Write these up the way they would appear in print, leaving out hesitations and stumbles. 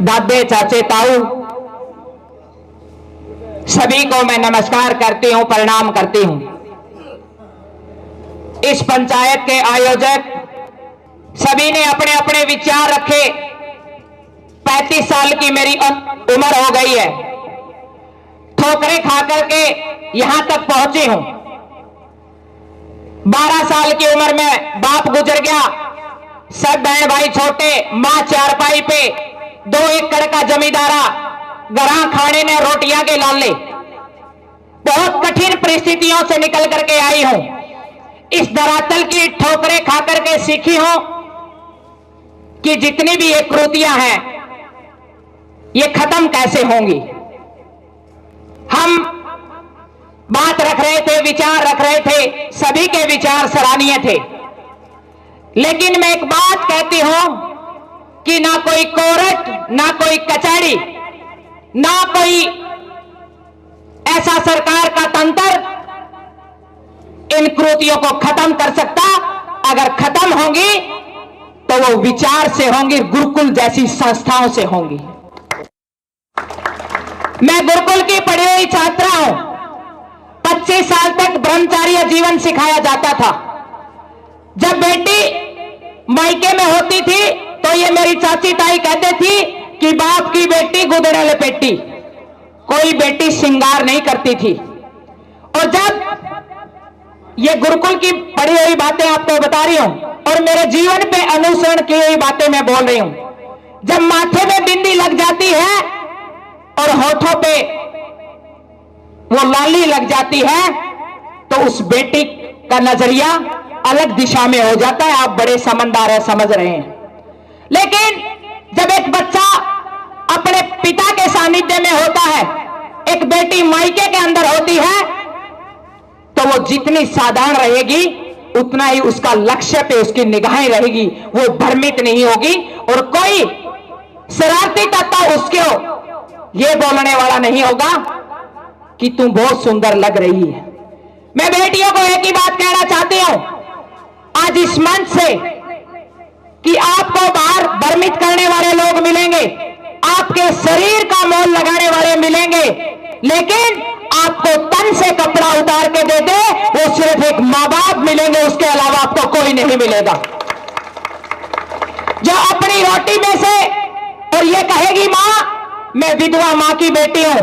दादे, चाचे, ताऊ सभी को मैं नमस्कार करती हूं, प्रणाम करती हूं। इस पंचायत के आयोजक सभी ने अपने अपने विचार रखे। 35 साल की मेरी उम्र हो गई है, ठोकरें खा करके यहां तक पहुंची हूं। 12 साल की उम्र में बाप गुजर गया, सब बहन भाई छोटे, मां चारपाई पे, 2 एकड़ का जमींदारा, गरां खाने ने रोटियां के लाले। बहुत कठिन परिस्थितियों से निकल करके आई हूं। इस धरातल की ठोकरें खा करके सीखी हूं कि जितनी भी ये क्रूतियां हैं ये खत्म कैसे होंगी। हम बात रख रहे थे, विचार रख रहे थे, सभी के विचार सराहनीय थे, लेकिन मैं एक बात कहती हूं कि ना कोई कोर्ट, ना कोई कचहरी, ना कोई ऐसा सरकार का तंत्र इन क्रूतियों को खत्म कर सकता। अगर खत्म होंगी तो वो विचार से होंगी, गुरुकुल जैसी संस्थाओं से होंगी। मैं गुरुकुल की पढ़ी हुई छात्रा हूं। 25 साल तक ब्रह्मचार्य जीवन सिखाया जाता था। जब बेटी मायके में होती थी तो ये मेरी चाची ताई कहते थी कि बाप की बेटी गुदड़े लपेटी, कोई बेटी श्रृंगार नहीं करती थी। और जब ये गुरुकुल की पढ़ी हुई बातें आपको बता रही हूं और मेरे जीवन पे अनुसरण की हुई बातें मैं बोल रही हूं, जब माथे में बिंदी लग जाती है और होठों पे वो लाली लग जाती है तो उस बेटी का नजरिया अलग दिशा में हो जाता है। आप बड़े समझदार हैं, समझ रहे हैं। लेकिन जब एक बच्चा अपने पिता के सानिध्य में होता है, एक बेटी मायके के अंदर होती है, तो वो जितनी साधारण रहेगी उतना ही उसका लक्ष्य पे उसकी निगाहें रहेगी। वो भ्रमित नहीं होगी और कोई शरारती तत्व उसको ये बोलने वाला नहीं होगा कि तुम बहुत सुंदर लग रही है। मैं बेटियों को एक ही बात कहना चाहती हूं आज इस मंच से कि आपको बाहर भ्रमित करने वाले लोग मिलेंगे, आपके शरीर का मोल लगाने वाले मिलेंगे, लेकिन आपको तन से कपड़ा उतार के दे दे वो सिर्फ एक मां बाप मिलेंगे, उसके अलावा आपको कोई नहीं मिलेगा। जो अपनी रोटी में से और ये कहेगी मां मैं विधवा मां की बेटी हूं,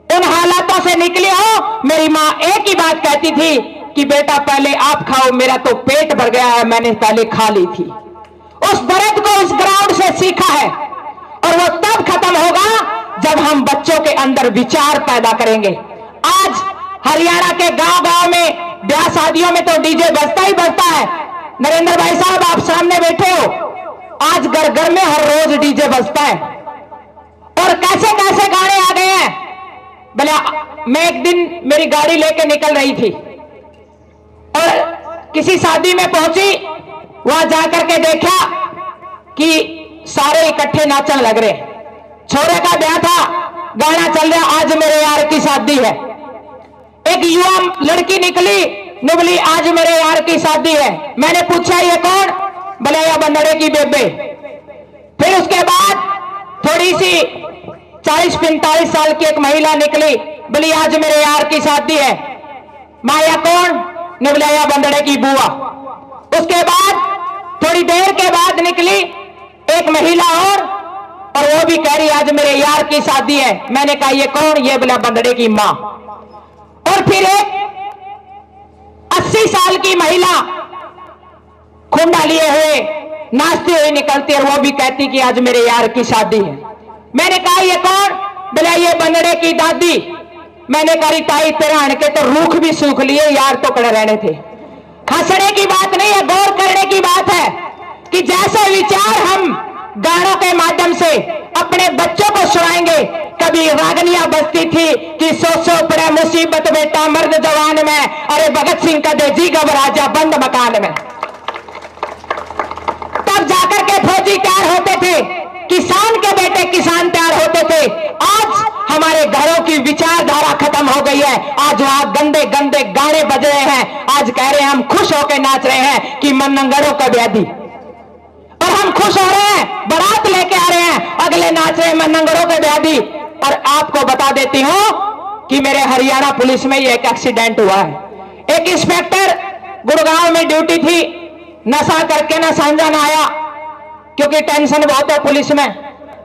उन हालातों से निकली हो। मेरी मां एक ही बात कहती थी कि बेटा पहले आप खाओ, मेरा तो पेट भर गया है, मैंने पहले खा ली थी। उस दर्द को उस ग्राउंड से सीखा है और वो तब खत्म होगा जब हम बच्चों के अंदर विचार पैदा करेंगे। आज हरियाणा के गांव-गांव में ब्याह शादियों में तो डीजे बजता ही बजता है। नरेंद्र भाई साहब आप सामने बैठे हो, आज घर घर में हर रोज डीजे बजता है और कैसे कैसे गाने आ गए हैं। भले मैं एक दिन मेरी गाड़ी लेके निकल रही थी और किसी शादी में पहुंची, वहां जाकर के देखा कि सारे इकट्ठे नाचने लग रहे। छोरे का ब्याह था, गाना चल रहा आज मेरे यार की शादी है। एक युवा लड़की निकली, निकली आज मेरे यार की शादी है। मैंने पूछा ये कौन? बोले या बंदड़े की बेबे। फिर उसके बाद थोड़ी सी 40-45 साल की एक महिला निकली, बोली आज मेरे यार की शादी है। माया कौन? निकला या बंदड़े की बुआ। उसके बाद थोड़ी देर के बाद निकली एक महिला और वो भी कह रही आज मेरे यार की शादी है। मैंने कहा ये कौन? ये बोला बंदड़े की मां। और फिर एक 80 साल की महिला खुंडा लिए हुए नाचते हुए निकलती और वो भी कहती कि आज मेरे यार की शादी है। मैंने कहा ये कौन? बोला ये बंदड़े की दादी। मैंने कहा ताई तेरा अणके तो रूख भी सूख लिए, यार तो कड़े रहने थे। हंसने की बात नहीं है, गौर करने की बात है कि जैसे विचार हम गानों के माध्यम से अपने बच्चों को सुनाएंगे। कभी रागनियां बजती थी कि सो पड़े मुसीबत बेटा मर्द जवान में, अरे भगत सिंह का दे जी घबरा जा बंद मकान में। तब जाकर के फौजी तैयार होते थे, किसान के बेटे किसान तैयार होते थे। आज हमारे घरों की विचारधारा खत्म हो गई है। आज वहां गंदे गंदे गाने बज रहे हैं। आज कह रहे हैं हम खुश होकर नाच रहे हैं कि मनंगड़ों का व्याधि, और हम खुश हो रहे हैं, बारात लेके आ रहे हैं। अगर अगले नाच रहे मनंगड़ों के ब्यादी। और आपको बता देती हूं कि मेरे हरियाणा पुलिस में ये एक एक्सीडेंट हुआ है। एक इंस्पेक्टर गुड़गांव में ड्यूटी थी, नशा करके ना सांझा ना आया, क्योंकि टेंशन बहुत है पुलिस में।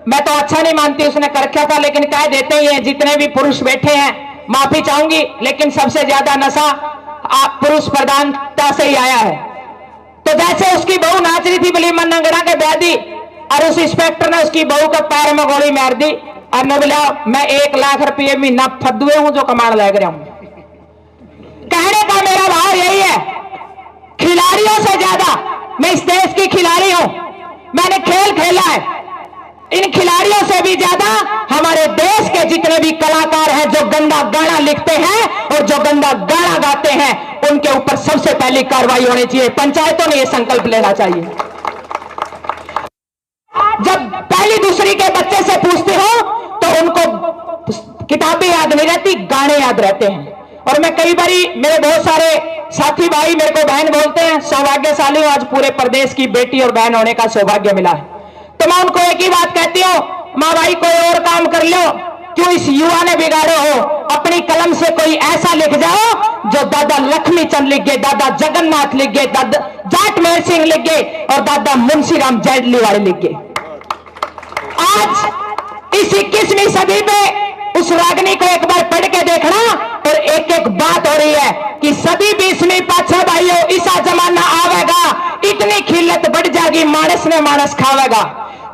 मैं तो अच्छा नहीं मानती उसने कर क्या था, लेकिन कह देते ही हैं जितने भी पुरुष बैठे हैं, माफी चाहूंगी, लेकिन सबसे ज्यादा नशा आप पुरुष प्रधानता से ही आया है। तो जैसे उसकी बहू नाच रही थी बली मनंगड़ा के ब्यादी, और उस इंस्पेक्टर ने उसकी बहू का पैर में गोली मार दी और ने बोला मैं 1 लाख रुपये महीना फदुए हूं जो कमाने लग रहा हूं। कहने का मेरा भाव यही है, खिलाड़ियों से ज्यादा मैं इस देश की खिलाड़ी हूं, मैंने खेल खेला है। इन खिलाड़ियों से भी ज्यादा हमारे देश के जितने भी कलाकार हैं जो गंदा गाना लिखते हैं और जो गंदा गाना गाते हैं, उनके ऊपर सबसे पहली कार्रवाई होनी चाहिए। पंचायतों ने यह संकल्प लेना चाहिए। जब पहली दूसरी के बच्चे से पूछते हो तो उनको किताबें याद नहीं रहती, गाने याद रहते हैं। और मैं कई बारी, मेरे बहुत सारे साथी भाई मेरे को बहन बोलते हैं, सौभाग्यशाली हूं, आज पूरे प्रदेश की बेटी और बहन होने का सौभाग्य मिला है। तो मैं उनको एक ही बात कहती हूं, मां भाई कोई और काम कर लो, क्यों इस युवा ने बिगाड़े हो। अपनी कलम से कोई ऐसा लिख जाओ जो दादा लक्ष्मी चंद लिख गए, दादा जगन्नाथ लिख गए, दादा जाटमेर सिंह लिख गए और दादा मुंशीराम जेडलीवाल लिख गए। आज इस 21वीं सदी पे उस रागनी को एक बार पढ़ के देखना, और एक एक बात हो रही है कि सदी 20वीं पाछा भाइयों ऐसा जमाना आवेगा, इतनी खिल्लत बढ़ जाएगी, मानस ने मानस खावेगा।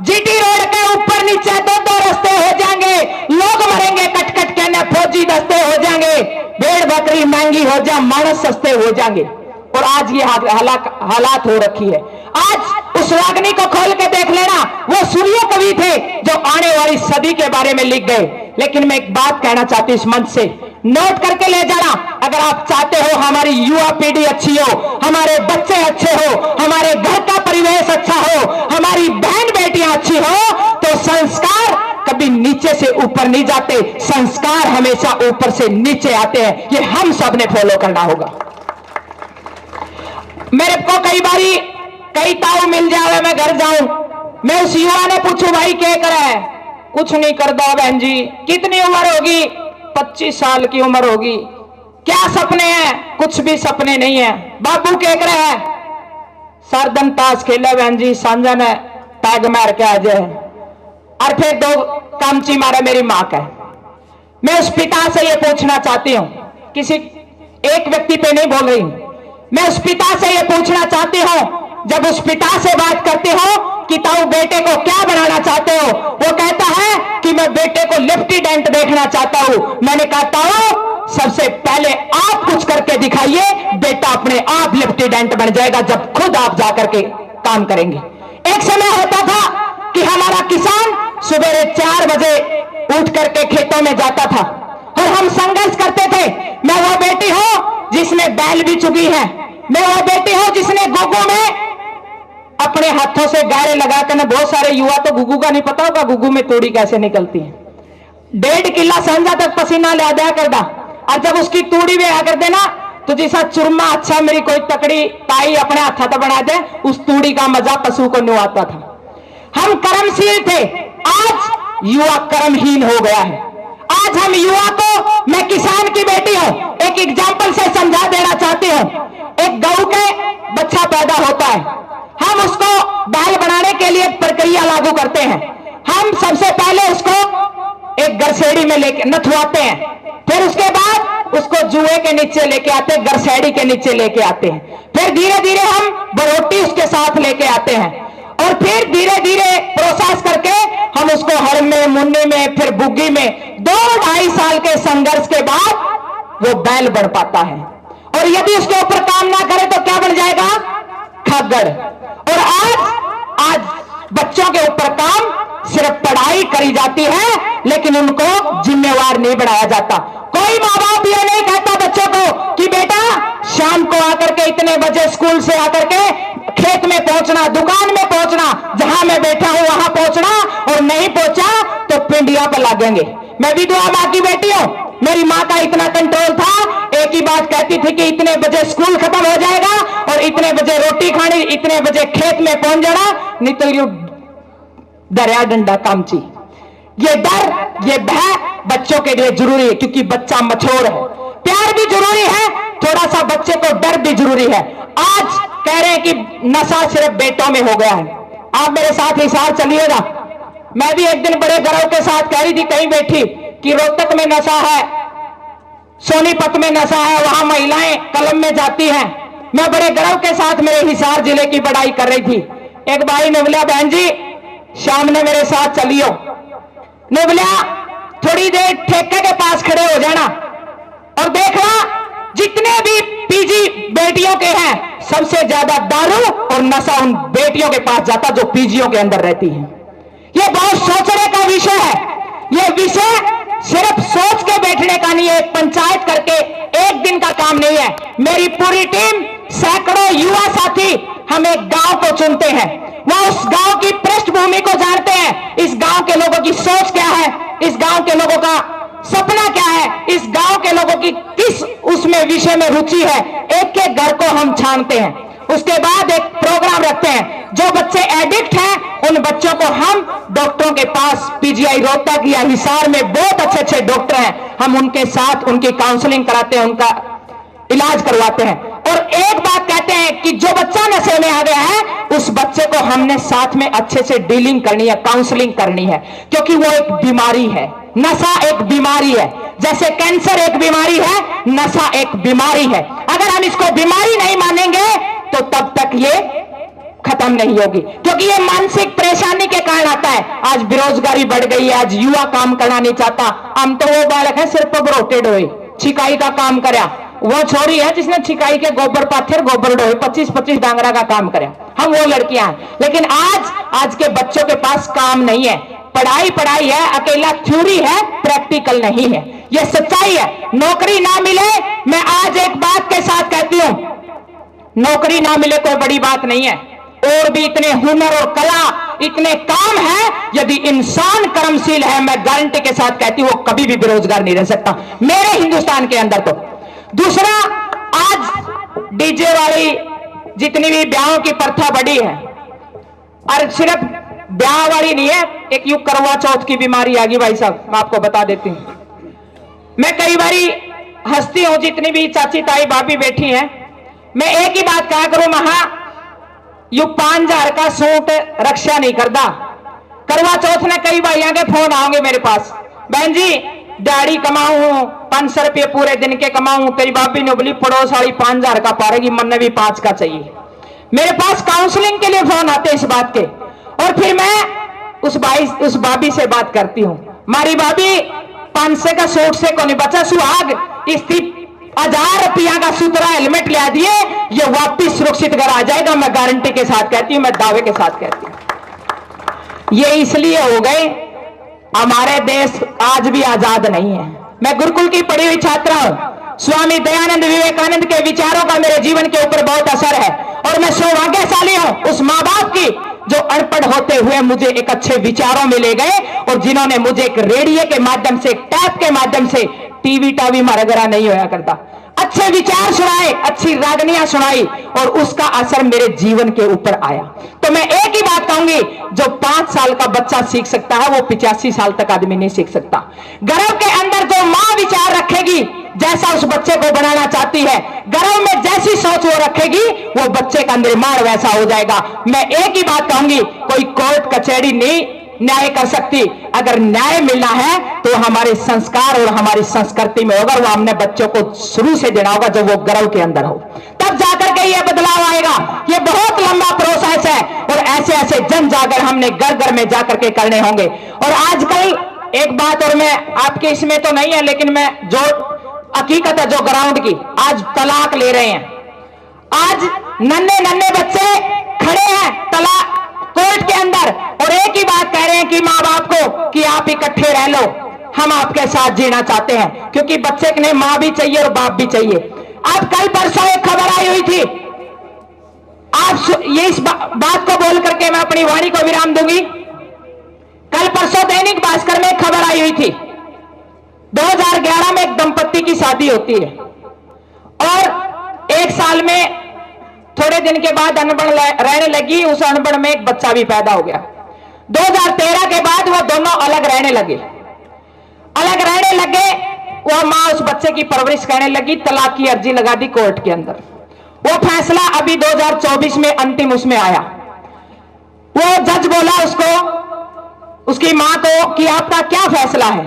जीटी रोड के ऊपर नीचे 2-2 रास्ते हो जाएंगे, लोग मरेंगे कट कट के, न फौजी दस्ते हो जाएंगे, भेड़ बकरी महंगी हो जाए, मानस सस्ते हो जाएंगे। और आज ये हालात हो रखी है। आज उस रागनी को खोल के देख लेना, वो सूर्य कवि थे जो आने वाली सदी के बारे में लिख गए। लेकिन मैं एक बात कहना चाहती हूं, इस मंच से नोट करके ले जाना, अगर आप चाहते हो हमारी युवा पीढ़ी अच्छी हो, हमारे बच्चे अच्छे हो, हमारे घर का परिवेश अच्छा हो, हमारी बहन बेटियां अच्छी हो, तो संस्कार कभी नीचे से ऊपर नहीं जाते, संस्कार हमेशा ऊपर से नीचे आते हैं। ये हम सब ने फॉलो करना होगा। मेरे को कई बारी कई ताऊ मिल जावे, मैं घर जाऊं, मैं उस युवा ने पूछूं भाई क्या कर रहा है, कुछ नहीं करता बहन जी। कितनी उम्र होगी? 25 साल की उम्र होगी। क्या सपने हैं? कुछ भी सपने नहीं है। बाबू क्या कर रहा है? सरदन ताश खेला बहन जी, सांझा ने टैग मार के आ जाए, और फिर 2 कामची मारे मेरी मां का। मैं उस पिता से ये पूछना चाहती हूं, किसी एक व्यक्ति पे नहीं बोल रही, मैं उस पिता से ये पूछना चाहती हूं, जब उस पिता से बात करते हो कि ताऊ बेटे को क्या बनाना चाहते हो, वो कहता है कि मैं बेटे को लेफ्टिनेंट देखना चाहता हूं। मैंने कहा ताऊ सबसे पहले आप कुछ करके दिखाइए, बेटा अपने आप लेफ्टिनेंट बन जाएगा जब खुद आप जाकर के काम करेंगे। एक समय होता था कि हमारा किसान सुबह 4 बजे उठ करके खेतों में जाता था और हम संघर्ष करते थे। मैं वो बेटी हूं जिसने बैल भी चुगी है, मैं वो बेटी हूं जिसने गुगू में अपने हाथों से गारे लगाकर ना, बहुत सारे युवा तो गुगू का नहीं पता होगा, गुगू में तोड़ी कैसे निकलती है। 1.5 किला संजा तक पसीना ले दिया करदा, और जब उसकी तूड़ी भी आ कर देना तो जैसा चुरमा अच्छा मेरी कोई तकड़ी ताई अपने हाथा तो बना दे, उस तूड़ी का मजा पशु को नहीं आता था। हम कर्मशील थे, आज युवा कर्महीन हो गया है। आज हम युवा को, मैं किसान की बेटी हूं, एक एग्जाम्पल से समझा देना चाहती हूं। एक गऊ के बच्चा पैदा होता है, हम उसको बैल बनाने के लिए प्रक्रिया लागू करते हैं। हम सबसे पहले उसको एक गरसेड़ी में लेके नथवाते हैं, फिर उसके बाद उसको जुए के नीचे लेके आते हैं, गरसेड़ी के नीचे लेके आते हैं, फिर धीरे धीरे हम बरोटी उसके साथ लेके आते हैं, और फिर धीरे धीरे प्रोसेस करके हम उसको हड़ में, मुन्नी में, फिर बुग्गी में 2-2.5 साल के संघर्ष के बाद वो बैल बन पाता है। और यदि उसके ऊपर काम ना करे तो क्या बन जाएगा? खग्गड़। और आज बच्चों के ऊपर काम सिर्फ पढ़ाई करी जाती है, लेकिन उनको जिम्मेवार नहीं बनाया जाता। कोई माँ बाप ये नहीं कहता बच्चों को कि बेटा शाम को आकर के इतने बजे स्कूल से आकर के खेत में पहुंचना, दुकान में पहुंचना, जहां मैं बैठा हूं वहां पहुंचना, और नहीं पहुंचा तो पिंडिया पर लागेंगे। मैं विधवा मां की बेटी हूं, मेरी मां का इतना कंट्रोल था, एक ही बात कहती थी कि इतने बजे स्कूल खत्म हो जाएगा और इतने बजे रोटी खानी, इतने बजे खेत में पहुंच जाना, नहीं तो दरिया डंडा कामची। ये डर, ये भय बच्चों के लिए जरूरी है, क्योंकि बच्चा मछोर है। प्यार भी जरूरी है, थोड़ा सा बच्चे को डर भी जरूरी है। आज कह रहे हैं कि नशा सिर्फ बेटों में हो गया है। आप मेरे साथ हिसार चलिएगा। मैं भी एक दिन बड़े गर्व के साथ कह रही थी कहीं बैठी कि रोहतक में नशा है, सोनीपत में नशा है, वहां महिलाएं कलम में जाती हैं। मैं बड़े गर्व के साथ मेरे हिसार जिले की बड़ाई कर रही थी। एक भाई ने बोला, बहन जी शाम ने मेरे साथ चलियो। ने बोला थोड़ी देर ठेके के पास खड़े हो जाना और देखना जितने भी पीजी बेटियों के हैं, सबसे ज्यादा दारू और नशा उन बेटियों के पास जाता जो पीजियों के अंदर रहती हैं। ये बहुत सोचने का विषय है। ये विषय सिर्फ सोच के बैठने का नहीं है, पंचायत करके एक दिन का काम नहीं है। मेरी पूरी टीम, सैकड़ों युवा साथी हम एक गांव को चुनते हैं, वह उस गांव की पृष्ठभूमि को जानते हैं, इस गांव के लोगों की सोच क्या है, इस गांव के लोगों का सपना क्या है, इस गांव के लोगों की किस उसमें विषय में रुचि है। एक एक घर को हम छानते हैं। उसके बाद एक प्रोग्राम रखते हैं। जो बच्चे एडिक्ट हैं उन बच्चों को हम डॉक्टरों के पास, पीजीआई रोहतक या हिसार में बहुत अच्छे अच्छे डॉक्टर हैं, हम उनके साथ उनकी काउंसलिंग कराते हैं, उनका इलाज करवाते हैं। और एक बात कहते हैं कि जो बच्चा नशे में आ गया है उस बच्चे को हमने साथ में अच्छे से डीलिंग करनी है, काउंसलिंग करनी है, क्योंकि वो एक बीमारी है। नशा एक बीमारी है, जैसे कैंसर एक बीमारी है, नशा एक बीमारी है। अगर हम इसको बीमारी नहीं मानेंगे तो तब तक ये खत्म नहीं होगी, क्योंकि ये मानसिक परेशानी के कारण आता है। आज बेरोजगारी बढ़ गई है, आज युवा काम करना नहीं चाहता। हम तो वो बालक है सिर्फ रोटेड हुए, छिकाई का काम करया। वो छोरी है जिसने छिकाई के गोबर पाथर गोबर डोए 25-25 डांगरा का काम करे। हम वो लड़कियां हैं। लेकिन आज के बच्चों के पास काम नहीं है। पढ़ाई है, अकेला थ्योरी है, प्रैक्टिकल नहीं है। यह सच्चाई है। नौकरी ना मिले, मैं आज एक बात के साथ कहती हूं, नौकरी ना मिले कोई बड़ी बात नहीं है। और भी इतने हुनर और कला, इतने काम है। यदि इंसान कर्मशील है, मैं गारंटी के साथ कहती हूं वो कभी भी बेरोजगार नहीं रह सकता मेरे हिंदुस्तान के अंदर। तो दूसरा, आज डीजे वाली जितनी भी ब्याहों की प्रथा बढ़ी है, और सिर्फ ब्याह वाली नहीं है, एक युग करवा चौथ की बीमारी आ गई भाई साहब। मैं आपको बता देती हूं, मैं कई बारी हंसती हूं, जितनी भी चाची ताई भाभी बैठी हैं, मैं एक ही बात कहा करूं, महा यू 5000 का सूट रक्षा नहीं करता। करवा चौथ ने कई भाइयों के फोन आओगे मेरे पास, बहन जी दाढ़ी कमाऊं 500 रुपये पूरे दिन के कमाऊं, तेरी भाभी ने बोली पड़ोस वाली 5000 का पारेगी, मन ने भी 5 का चाहिए। मेरे पास काउंसलिंग के लिए फोन आते इस बात के, और फिर मैं उस भाभी से बात करती हूं, मारी भाभी 500 का सूट से को नहीं बचा, सुहाग इस 1000 रुपया का सुतरा हेलमेट ले दिए, ये वापिस सुरक्षित घर आ जाएगा। मैं गारंटी के साथ कहती हूं, मैं दावे के साथ कहती हूं। ये इसलिए हो गए, हमारे देश आज भी आजाद नहीं है। मैं गुरुकुल की पढ़ी हुई छात्रा हूं। स्वामी दयानंद विवेकानंद के विचारों का मेरे जीवन के ऊपर बहुत असर है, और मैं सौभाग्यशाली हूं उस मां बाप की जो अनपढ़ होते हुए मुझे एक अच्छे विचारों में ले गए, और जिन्होंने मुझे एक रेडियो के माध्यम से, टैप के माध्यम से, टीवी टावी मरगरा नहीं होया करता, अच्छे विचार सुनाए, अच्छी रागनियां सुनाई, और उसका असर मेरे जीवन के ऊपर आया। तो मैं एक ही बात कहूंगी, जो 5 साल का बच्चा सीख सकता है वो 85 साल तक आदमी नहीं सीख सकता। गर्भ के अंदर जो मां विचार रखेगी, जैसा उस बच्चे को बनाना चाहती है, गर्भ में जैसी सोच वो रखेगी, वो बच्चे का निर्माण वैसा हो जाएगा। मैं एक ही बात कहूंगी, कोई कोर्ट कचहरी नहीं न्याय कर सकती। अगर न्याय मिलना है तो हमारे संस्कार और हमारी संस्कृति में होगा, वो हमने बच्चों को शुरू से देना होगा, जब वो गर्भ के अंदर हो, तब जाकर के ये बदलाव आएगा। ये बहुत लंबा प्रोसेस है, और ऐसे ऐसे जन जागर हमने घर घर में जाकर के करने होंगे। और आजकल एक बात, और मैं आपके इसमें तो नहीं है, लेकिन मैं जो हकीकत है जो ग्राउंड की, आज तलाक ले रहे हैं। आज नन्हे नन्हे बच्चे खड़े हैं तलाक कोर्ट के अंदर, और एक ही बात कह रहे हैं कि माँ बाप को कि आप इकट्ठे रह लो, हम आपके साथ जीना चाहते हैं, क्योंकि बच्चे ने माँ भी चाहिए और बाप भी चाहिए। अब कल परसों एक खबर आई हुई थी, आप ये इस बात को बोल करके मैं अपनी वाणी को विराम दूंगी। कल परसों दैनिक भास्कर में एक खबर आई हुई थी, 2011 में एक दंपत्ति की शादी होती है, और 1 साल में थोड़े दिन के बाद अनबन रहने लगी, उस अनबन में एक बच्चा भी पैदा हो गया। 2013 के बाद वो दोनों अलग रहने लगे। वो मां उस बच्चे की परवरिश करने लगी, तलाक की अर्जी लगा दी कोर्ट के अंदर। वो फैसला अभी 2024 में अंतिम उसमें आया। वो जज बोला उसको, उसकी मां को, कि आपका क्या फैसला है?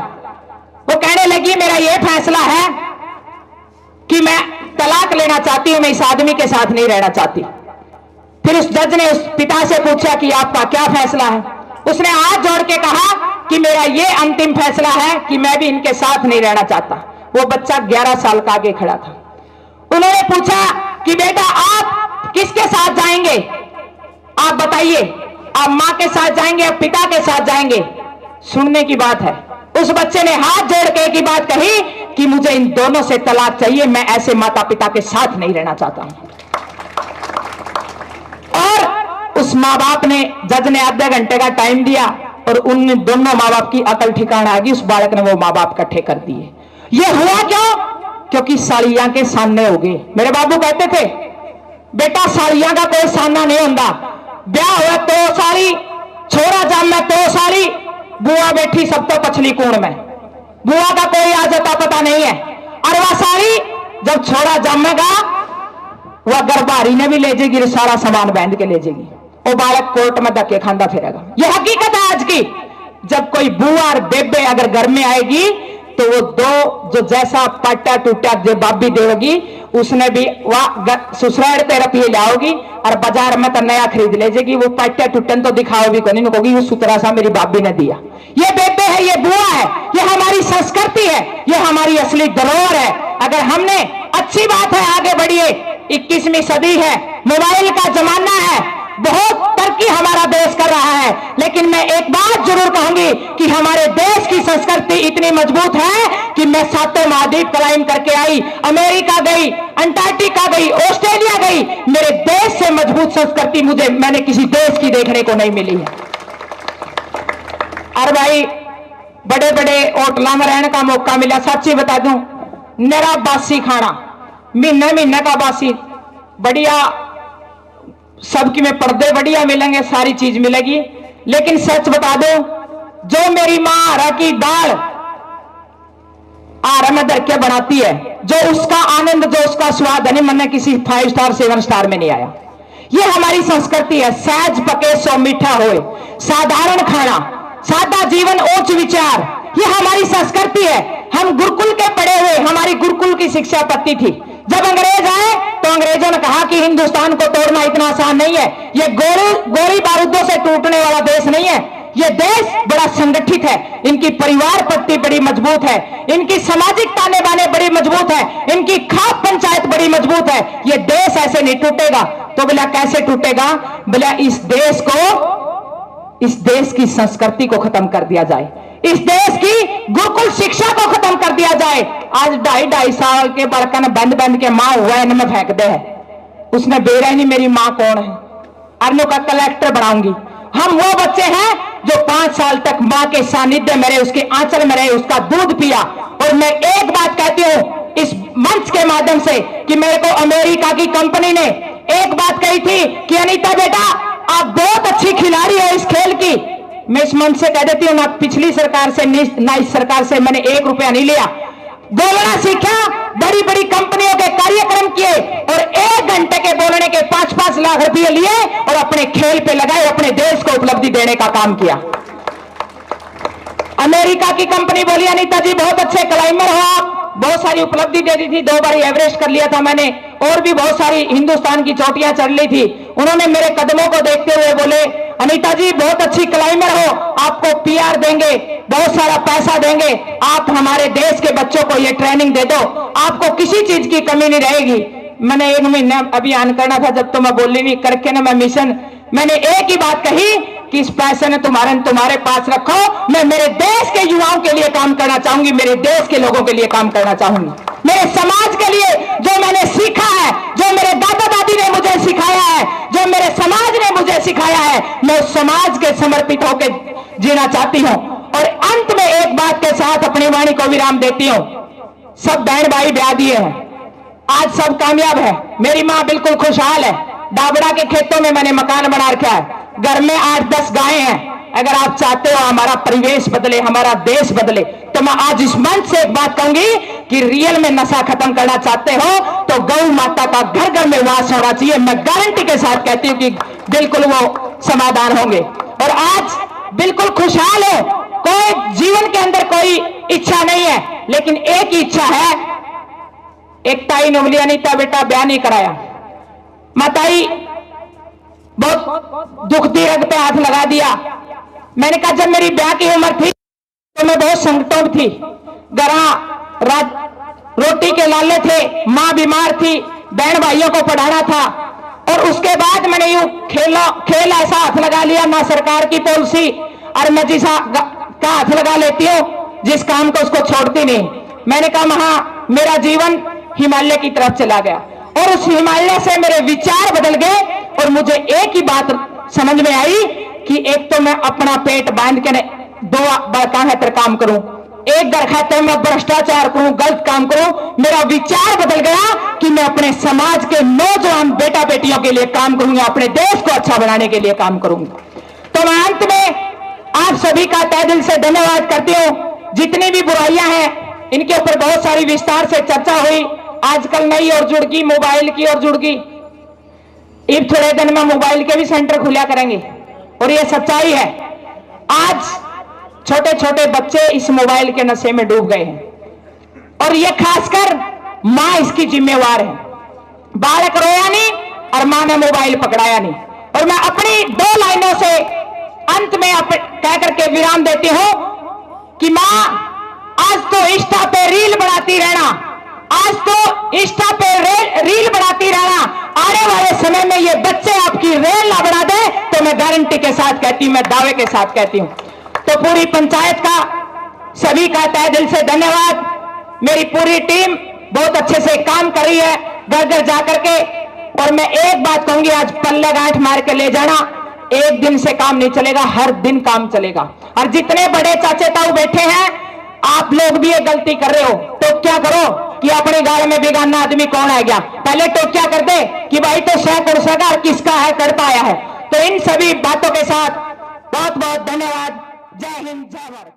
वो कहने लगी मेरा ये फैसला है कि मैं तलाक लेना चाहती हूं, मैं इस आदमी के साथ नहीं रहना चाहती। फिर उस जज ने उस पिता से पूछा कि आपका क्या फैसला है? उसने हाथ जोड़ के कहा कि मेरा ये अंतिम फैसला है कि मैं भी इनके साथ नहीं रहना चाहता। वो बच्चा 11 साल का आगे खड़ा था। उन्होंने पूछा कि बेटा आप किसके साथ जाएंगे, आप बताइए, आप मां के साथ जाएंगे या पिता के साथ जाएंगे? सुनने की बात है, उस बच्चे ने हाथ जोड़ के एक ही बात कही कि मुझे इन दोनों से तलाक चाहिए, मैं ऐसे माता पिता के साथ नहीं रहना चाहता हूं। और उस मां बाप ने, जज ने आधे घंटे का टाइम दिया और उन दोनों मां बाप की अकल ठिकाना आ गई। उस बालक ने वो मां बाप इकट्ठे कर दिए। ये हुआ क्यों? क्योंकि सालियां के सामने हो गए। मेरे बाबू कहते थे बेटा सालियां का कोई सामना नहीं होता, ब्याह हुआ तो साली, छोरा जाम में तो साली, बुआ बैठी सब तो पछली कूण में, बुआ का कोई आजता पता नहीं है। और वह साली जब छोरा जमेगा वह गरबारी ने भी ले जाएगी, सारा सामान बांध के ले जाएगी। वो बालक कोर्ट में धक्के खांदा फिरेगा। यह हकीकत है आज की। जब कोई बुआ और बेबे अगर घर में आएगी तो वो दो जो जैसा पट्टा टूटा जो बाबी देगी, उसने भी वह ससुराल पे रुपये लाओगी और बाजार में तो नया खरीद ले जाएगी। वो पट्टा टूटन तो दिखाओगी को नहीं, कहोगी वो सुतरा सा मेरी बाबी ने दिया। ये बेबे है, ये बुआ है, ये हमारी संस्कृति है, ये हमारी असली धरोहर है। अगर हमने, अच्छी बात है, आगे बढ़िए, 21वीं सदी है, मोबाइल का जमाना है, बहुत तरक्की हमारा देश कर रहा है, लेकिन मैं एक बात जरूर कहूंगी कि हमारे देश की संस्कृति इतनी मजबूत है कि मैं 7 महाद्वीप क्लाइम करके आई, अमेरिका गई, अंटार्कटिका गई, ऑस्ट्रेलिया गई, मेरे देश से मजबूत संस्कृति मैंने किसी देश की देखने को नहीं मिली है। और भाई बड़े बड़े होटलों में रहने का मौका मिला, सच्ची बता दूं, मेरा बासी खाना, महीने का बासी, बढ़िया, सबकी में पर्दे बढ़िया मिलेंगे, सारी चीज मिलेगी। लेकिन सच बता दो, जो मेरी मां हरा की दाल आरा में धर के बनाती है, जो उसका आनंद, जो उसका स्वाद है, मैंने किसी 5 स्टार 7 स्टार में नहीं आया। ये हमारी संस्कृति है। सहज पके सो मीठा होए, साधारण खाना, सादा जीवन, उच्च विचार, ये हमारी संस्कृति है। हम गुरुकुल के पढ़े हुए, हमारी गुरुकुल की शिक्षा पत्ती थी। जब अंग्रेज आए तो अंग्रेजों ने कहा कि हिंदुस्तान को तोड़ना इतना आसान नहीं है, ये गोली बारूदों से टूटने वाला देश नहीं है, ये देश बड़ा संगठित है, इनकी परिवार पत्ती बड़ी मजबूत है, इनकी सामाजिक ताने बाने बड़ी मजबूत है, इनकी खाप पंचायत बड़ी मजबूत है, ये देश ऐसे नहीं टूटेगा। तो बोला कैसे टूटेगा? बोला इस देश की संस्कृति को खत्म कर दिया जाए, इस देश की गुरुकुल शिक्षा को खत्म कर दिया जाए। आज 2.5 साल के बड़का ने बंद के मां हुआ है, इनमें फेंक दे है, उसने बेरा ही नहीं मेरी मां कौन है, अर्नो का कलेक्टर बनाऊंगी। हम वो बच्चे हैं जो 5 साल तक मां के सानिध्य में रहे, उसके आंचल में रहे, उसका दूध पिया। और मैं एक बात कहती हूं इस मंच के माध्यम से कि मेरे को अमेरिका की कंपनी ने एक बात कही थी कि अनीता बेटा आप बहुत अच्छी खिलाड़ी हो इस खेल की। मैं इस मंच से कह देती हूं, ना पिछली सरकार से ना इस सरकार से मैंने 1 रुपया नहीं लिया, बोलना सीखा, बड़ी बड़ी कंपनियों के कार्यक्रम किए और 1 घंटे के बोलने के 5-5 लाख रुपए लिए और अपने खेल पे लगाए, अपने देश को उपलब्धि देने का काम किया। अमेरिका की कंपनी बोली अनीता जी बहुत अच्छे क्लाइंबर हो आप, बहुत सारी उपलब्धि दे दी थी, 2 बार एवरेस्ट कर लिया था मैंने, और भी बहुत सारी हिंदुस्तान की चोटियां चढ़ ली थी। उन्होंने मेरे कदमों को देखते हुए बोले अनीता जी बहुत अच्छी क्लाइंबर हो, आपको पीआर देंगे, बहुत सारा पैसा देंगे, आप हमारे देश के बच्चों को ये ट्रेनिंग दे दो, आपको किसी चीज की कमी नहीं रहेगी। मैंने 1 महीना अभियान करना था, जब तो मैं बोली नहीं करके ना मैं मिशन, मैंने एक ही बात कही कि इस पैसे ने तुम्हारे पास रखो, मैं मेरे देश के युवाओं के लिए काम करना चाहूंगी, मेरे देश के लोगों के लिए काम करना चाहूंगी, मेरे समाज के लिए जो मैंने सीखा है, जो मेरे दादा दादी ने मुझे सिखाया है, जो मेरे समाज ने मुझे सिखाया है, मैं उस समाज के समर्पित होकर जीना चाहती हूं। और अंत में एक बात के साथ अपनी वाणी को विराम देती हूं। सब बहन भाई ब्याह दिए हैं, आज सब कामयाब है, मेरी मां बिल्कुल खुशहाल है, डाबड़ा के खेतों में मैंने मकान बना रखा है, घर में 8-10 गायें हैं, अगर आप चाहते हो हमारा परिवेश बदले, हमारा देश बदले, तो मैं आज इस मंच से एक बात कहूंगी कि रियल में नशा खत्म करना चाहते हो तो गौ माता का घर घर में वास होना चाहिए। मैं गारंटी के साथ कहती हूं कि बिल्कुल वो समाधान होंगे। और आज बिल्कुल खुशहाल हो, कोई जीवन के अंदर कोई इच्छा नहीं है, लेकिन एक ही इच्छा है। एक ताई ने बोली अनीता बेटा ब्याह नहीं कराया। माताई बहुत दुख दी, रग पे हाथ लगा दिया। मैंने कहा जब मेरी ब्याह की उम्र थी तो मैं बहुत संकटों में थी, रात रोटी के लाले थे, मां बीमार थी, बहन भाइयों को पढ़ाना था। और उसके बाद मैंने यूं खेल ऐसा हाथ लगा लिया, ना सरकार की पॉलिसी, और मैं जिस का हाथ लगा लेती हूं जिस काम को उसको छोड़ती नहीं। मैंने कहा वहां मेरा जीवन हिमालय की तरफ चला गया और उस हिमालय से मेरे विचार बदल गए। और मुझे एक ही बात समझ में आई कि एक तो मैं अपना पेट बांध के दो खातर काम करूं, एक घर खाते मैं भ्रष्टाचार करूं, गलत काम करूं। मेरा विचार बदल गया कि मैं अपने समाज के नौजवान बेटा बेटियों के लिए काम करूंगा, अपने देश को अच्छा बनाने के लिए काम करूंगा। तो मैं अंत में आप सभी का तहे दिल से धन्यवाद करती हूं। जितनी भी बुराइयां हैं इनके ऊपर बहुत सारी विस्तार से चर्चा हुई। आजकल नई और जुड़ गई, मोबाइल की और जुड़ गई। अब थोड़े दिन में मोबाइल के भी सेंटर खुला करेंगे और ये सच्चाई है। आज छोटे छोटे बच्चे इस मोबाइल के नशे में डूब गए हैं और ये खासकर मां इसकी जिम्मेवार है। बालक रोया नहीं और मां ने मोबाइल पकड़ाया नहीं। और मैं अपनी 2 लाइनों से अंत में कह करके विराम देती हूं कि मां आज तो इंस्टा पे रील बनाती रहना, आज तो इंस्टा पे रील बनाती रहना। आने वाले समय में ये बच्चे आपकी रेल ना बना दे तो मैं गारंटी के साथ कहती हूं, मैं दावे के साथ कहती हूं। तो पूरी पंचायत का सभी का तहे दिल से धन्यवाद। मेरी पूरी टीम बहुत अच्छे से काम कर रही है घर घर जाकर के। और मैं एक बात कहूंगी, आज पल्ले गांठ मार के ले जाना एक दिन से काम नहीं चलेगा, हर दिन काम चलेगा। और जितने बड़े चाचे ताऊ बैठे हैं आप लोग भी ये गलती कर रहे हो तो क्या करो कि अपने गांव में बेगाना आदमी कौन है गया, पहले तो क्या कर दे कि भाई तो शह कर सका किसका है कर पाया है। तो इन सभी बातों के साथ बहुत बहुत धन्यवाद। जय हिंद, जय भारत।